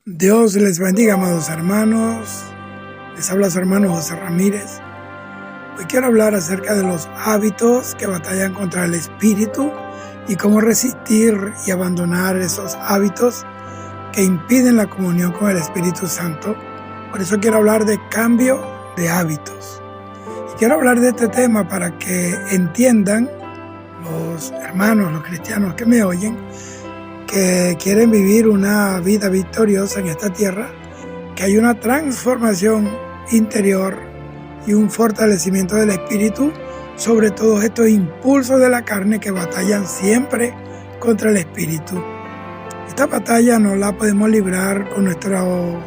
Dios les bendiga, amados hermanos. Les habla su hermano José Ramírez. Hoy quiero hablar acerca de los hábitos que batallan contra el espíritu y cómo resistir y abandonar esos hábitos que impiden la comunión con el Espíritu Santo. Por eso quiero hablar de cambio de hábitos. Y quiero hablar de este tema para que entiendan los hermanos, los cristianos que me oyen, que quieren vivir una vida victoriosa en esta tierra, que hay una transformación interior y un fortalecimiento del espíritu sobre todos estos impulsos de la carne que batallan siempre contra el espíritu. Esta batalla no la podemos librar con nuestro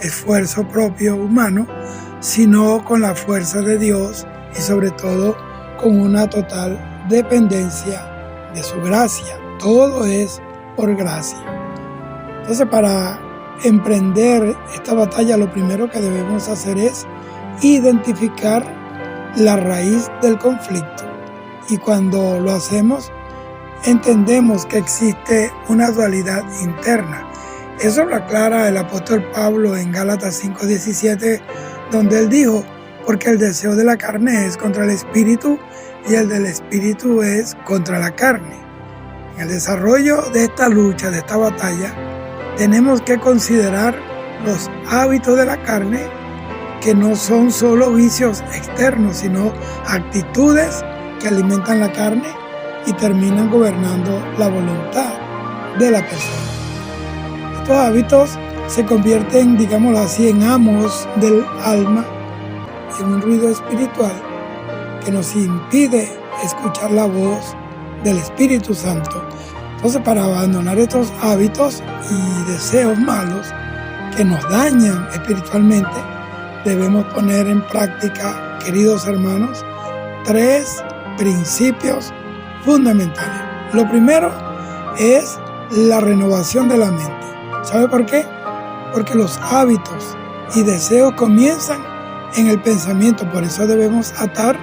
esfuerzo propio humano, sino con la fuerza de Dios y sobre todo con una total dependencia de su gracia. Todo es por gracia. Entonces, para emprender esta batalla, lo primero que debemos hacer es identificar la raíz del conflicto. Y cuando lo hacemos, entendemos que existe una dualidad interna. Eso lo aclara el apóstol Pablo en Gálatas 5:17, donde él dijo: porque el deseo de la carne es contra el espíritu y el del espíritu es contra la carne. En el desarrollo de esta lucha, de esta batalla, tenemos que considerar los hábitos de la carne, que no son solo vicios externos, sino actitudes que alimentan la carne y terminan gobernando la voluntad de la persona. Estos hábitos se convierten, digámoslo así, en amos del alma, en un ruido espiritual que nos impide escuchar la voz del Espíritu Santo. Entonces, para abandonar estos hábitos y deseos malos que nos dañan espiritualmente, debemos poner en práctica, queridos hermanos, 3 principios fundamentales. Lo primero es la renovación de la mente. ¿Sabe por qué? Porque los hábitos y deseos comienzan en el pensamiento. Por eso debemos atar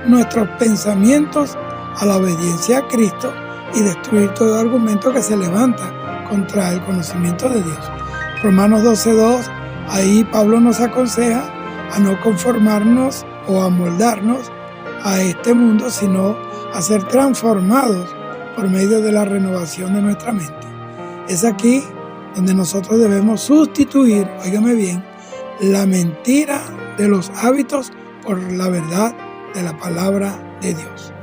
nuestros pensamientos a la obediencia a Cristo y destruir todo argumento que se levanta contra el conocimiento de Dios. Romanos 12:2, ahí Pablo nos aconseja a no conformarnos o amoldarnos a este mundo, sino a ser transformados por medio de la renovación de nuestra mente. Es aquí donde nosotros debemos sustituir, óigame bien, la mentira de los hábitos por la verdad de la palabra de Dios.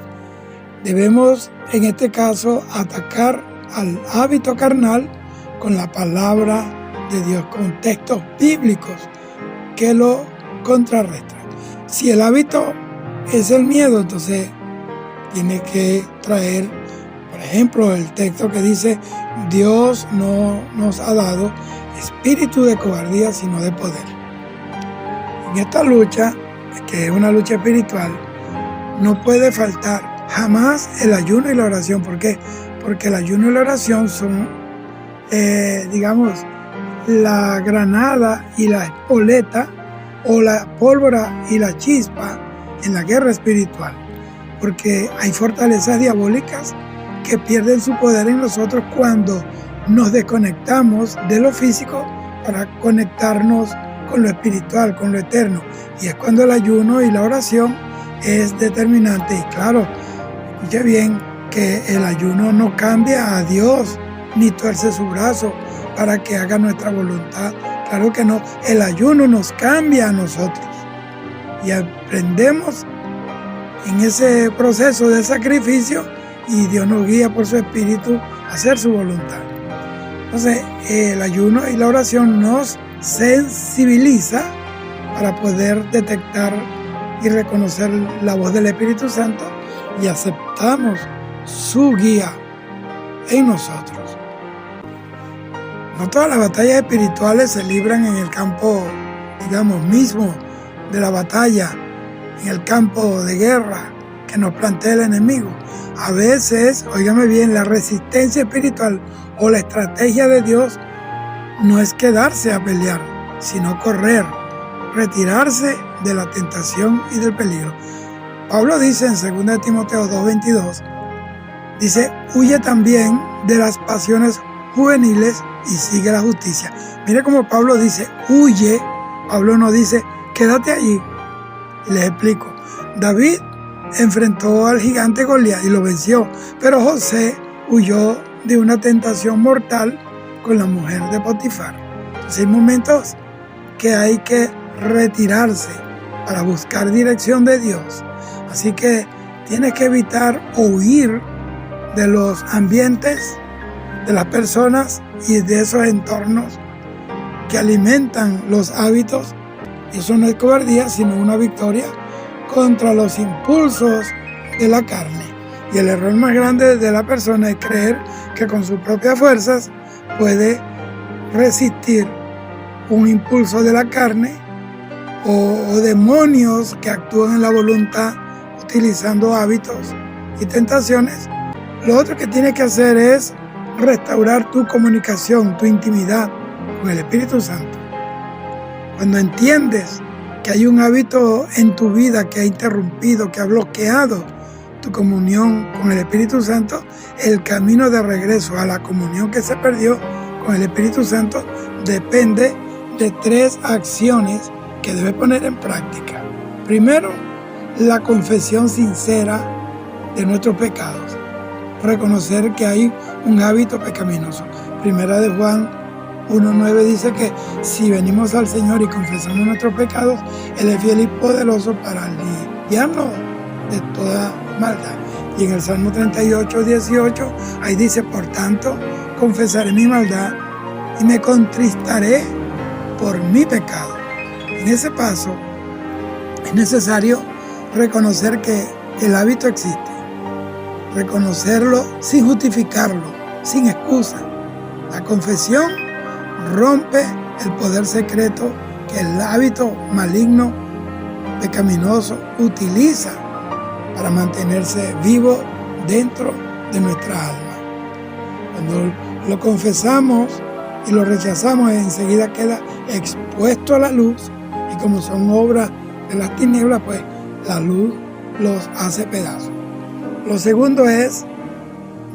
Debemos, en este caso, atacar al hábito carnal con la palabra de Dios, con textos bíblicos que lo contrarrestan. Si el hábito es el miedo, entonces tiene que traer, por ejemplo, el texto que dice: Dios no nos ha dado espíritu de cobardía, sino de poder. En esta lucha, que es una lucha espiritual, no puede faltar jamás el ayuno y la oración. ¿Por qué? Porque el ayuno y la oración son, la granada y la espoleta, o la pólvora y la chispa en la guerra espiritual. Porque hay fortalezas diabólicas que pierden su poder en nosotros cuando nos desconectamos de lo físico para conectarnos con lo espiritual, con lo eterno. Y es cuando el ayuno y la oración es determinante. Y claro, escuche bien, que el ayuno no cambia a Dios, ni tuerce su brazo para que haga nuestra voluntad. Claro que no, el ayuno nos cambia a nosotros. Y aprendemos en ese proceso de sacrificio y Dios nos guía por su espíritu a hacer su voluntad. Entonces, el ayuno y la oración nos sensibiliza para poder detectar y reconocer la voz del Espíritu Santo y aceptamos su guía en nosotros. No todas las batallas espirituales se libran en el campo, mismo de la batalla, en el campo de guerra que nos plantea el enemigo. A veces, óigame bien, la resistencia espiritual o la estrategia de Dios no es quedarse a pelear, sino correr, retirarse de la tentación y del peligro. Pablo dice en 2 Timoteo 2:22, dice: huye también de las pasiones juveniles y sigue la justicia. Mire cómo Pablo dice, huye. Pablo no dice, quédate allí. Y les explico. David enfrentó al gigante Goliat y lo venció, pero José huyó de una tentación mortal con la mujer de Potifar. Entonces hay momentos que hay que retirarse para buscar dirección de Dios. Así que tienes que evitar o huir de los ambientes, de las personas y de esos entornos que alimentan los hábitos. Y eso no es cobardía, sino una victoria contra los impulsos de la carne. Y el error más grande de la persona es creer que con sus propias fuerzas puede resistir un impulso de la carne o demonios que actúan en la voluntad utilizando hábitos y tentaciones. Lo otro que tienes que hacer es restaurar tu comunicación, tu intimidad con el Espíritu Santo. Cuando entiendes que hay un hábito en tu vida que ha interrumpido, que ha bloqueado tu comunión con el Espíritu Santo, el camino de regreso a la comunión que se perdió con el Espíritu Santo depende de 3 acciones que debes poner en práctica. Primero, la confesión sincera de nuestros pecados. Reconocer que hay un hábito pecaminoso. Primera de Juan 1:9 dice que si venimos al Señor y confesamos nuestros pecados, Él es fiel y poderoso para limpiarnos de toda maldad. Y en el Salmo 38:18, ahí dice, por tanto, confesaré mi maldad y me contristaré por mi pecado. En ese paso es necesario reconocer que el hábito existe, reconocerlo sin justificarlo, sin excusa. La confesión rompe el poder secreto que el hábito maligno, pecaminoso, utiliza para mantenerse vivo dentro de nuestra alma. Cuando lo confesamos y lo rechazamos, enseguida queda expuesto a la luz, y como son obras de las tinieblas, pues la luz los hace pedazos. Lo segundo es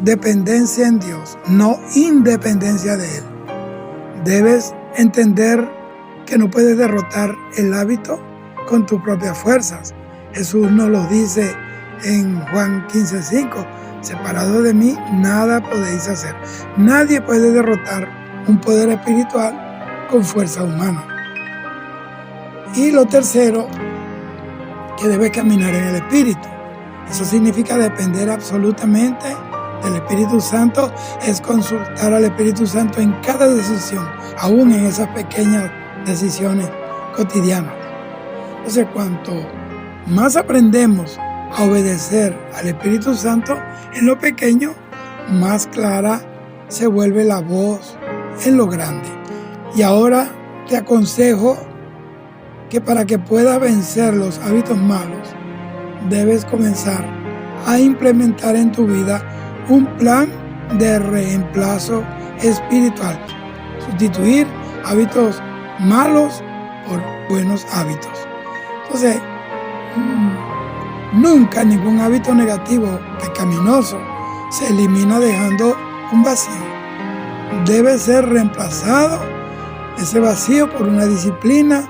dependencia en Dios, no independencia de Él. Debes entender que no puedes derrotar el hábito con tus propias fuerzas. Jesús nos lo dice en Juan 15:5, separado de mí, nada podéis hacer. Nadie puede derrotar un poder espiritual con fuerza humana. Y lo tercero, que debes caminar en el Espíritu. Eso significa depender absolutamente del Espíritu Santo, es consultar al Espíritu Santo en cada decisión, aún en esas pequeñas decisiones cotidianas. Entonces, cuanto más aprendemos a obedecer al Espíritu Santo en lo pequeño, más clara se vuelve la voz en lo grande. Y ahora te aconsejo que para que puedas vencer los hábitos malos, debes comenzar a implementar en tu vida un plan de reemplazo espiritual. Sustituir hábitos malos por buenos hábitos. Entonces, nunca ningún hábito negativo, pecaminoso, se elimina dejando un vacío. Debe ser reemplazado ese vacío por una disciplina,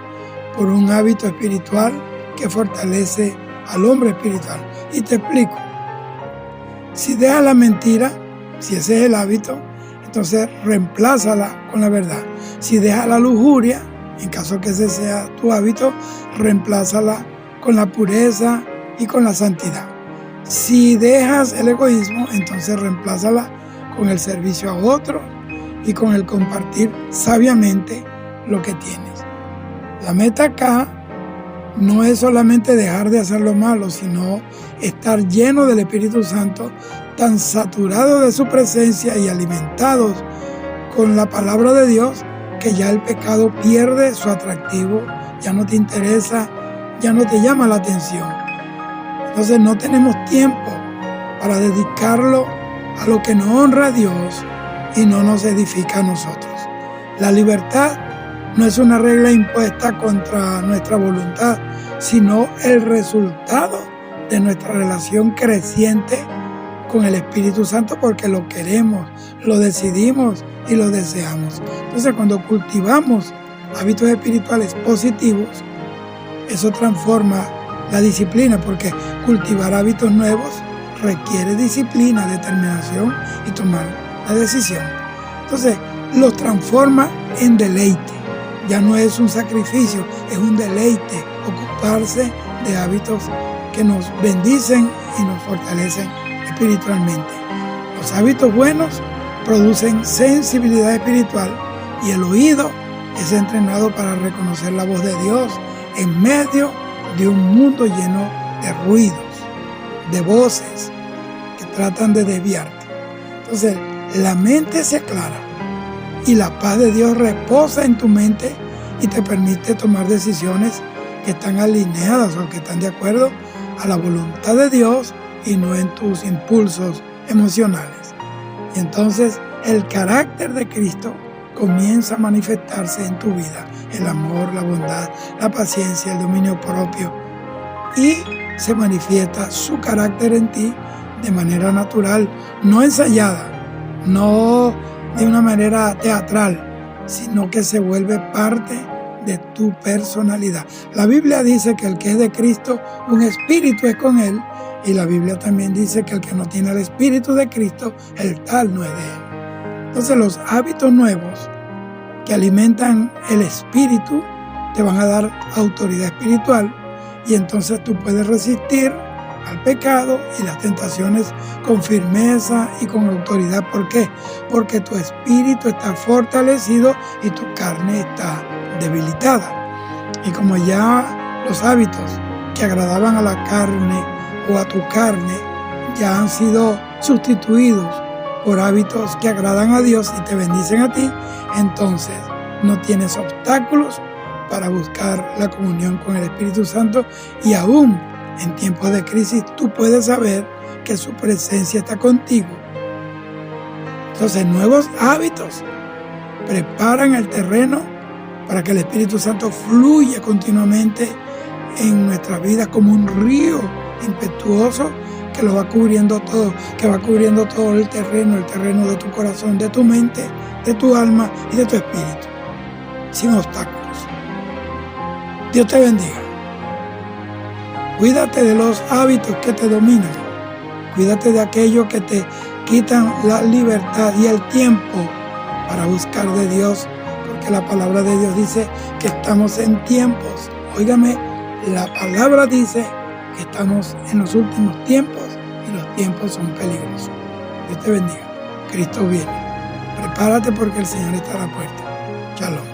por un hábito espiritual que fortalece al hombre espiritual. Y te explico. Si dejas la mentira, si ese es el hábito, entonces reemplázala con la verdad. Si dejas la lujuria, en caso que ese sea tu hábito, reemplázala con la pureza y con la santidad. Si dejas el egoísmo, entonces reemplázala con el servicio a otros y con el compartir sabiamente lo que tienes. La meta acá no es solamente dejar de hacer lo malo, sino estar lleno del Espíritu Santo, tan saturados de su presencia y alimentados con la palabra de Dios, que ya el pecado pierde su atractivo, ya no te interesa, ya no te llama la atención. Entonces no tenemos tiempo para dedicarlo a lo que no honra a Dios y no nos edifica a nosotros. La libertad no es una regla impuesta contra nuestra voluntad, sino el resultado de nuestra relación creciente con el Espíritu Santo, porque lo queremos, lo decidimos y lo deseamos. Entonces, cuando cultivamos hábitos espirituales positivos, eso transforma la disciplina, porque cultivar hábitos nuevos requiere disciplina, determinación y tomar la decisión. Entonces, los transforma en deleite. Ya no es un sacrificio, es un deleite ocuparse de hábitos que nos bendicen y nos fortalecen espiritualmente. Los hábitos buenos producen sensibilidad espiritual y el oído es entrenado para reconocer la voz de Dios en medio de un mundo lleno de ruidos, de voces que tratan de desviarte. Entonces, la mente se aclara y la paz de Dios reposa en tu mente y te permite tomar decisiones que están alineadas o que están de acuerdo a la voluntad de Dios y no en tus impulsos emocionales. Y entonces el carácter de Cristo comienza a manifestarse en tu vida: el amor, la bondad, la paciencia, el dominio propio, y se manifiesta su carácter en ti de manera natural, no ensayada, no de una manera teatral, sino que se vuelve parte de tu personalidad. La Biblia dice que el que es de Cristo, un espíritu es con él, y la Biblia también dice que el que no tiene el espíritu de Cristo, el tal no es de él. Entonces, los hábitos nuevos que alimentan el espíritu te van a dar autoridad espiritual, y entonces tú puedes resistir al pecado y las tentaciones con firmeza y con autoridad. ¿Por qué? Porque tu espíritu está fortalecido y tu carne está debilitada. Y como ya los hábitos que agradaban a la carne o a tu carne ya han sido sustituidos por hábitos que agradan a Dios y te bendicen a ti, entonces no tienes obstáculos para buscar la comunión con el Espíritu Santo, y aún en tiempos de crisis tú puedes saber que su presencia está contigo. Entonces, nuevos hábitos preparan el terreno para que el Espíritu Santo fluya continuamente en nuestra vida como un río impetuoso que lo va cubriendo todo, que va cubriendo todo el terreno de tu corazón, de tu mente, de tu alma y de tu espíritu, sin obstáculos. Dios te bendiga. Cuídate de los hábitos que te dominan. Cuídate de aquellos que te quitan la libertad y el tiempo para buscar de Dios, porque la palabra de Dios dice que estamos en tiempos. Óigame, la palabra dice que estamos en los últimos tiempos y los tiempos son peligrosos. Dios te bendiga. Cristo viene. Prepárate porque el Señor está a la puerta. Shalom.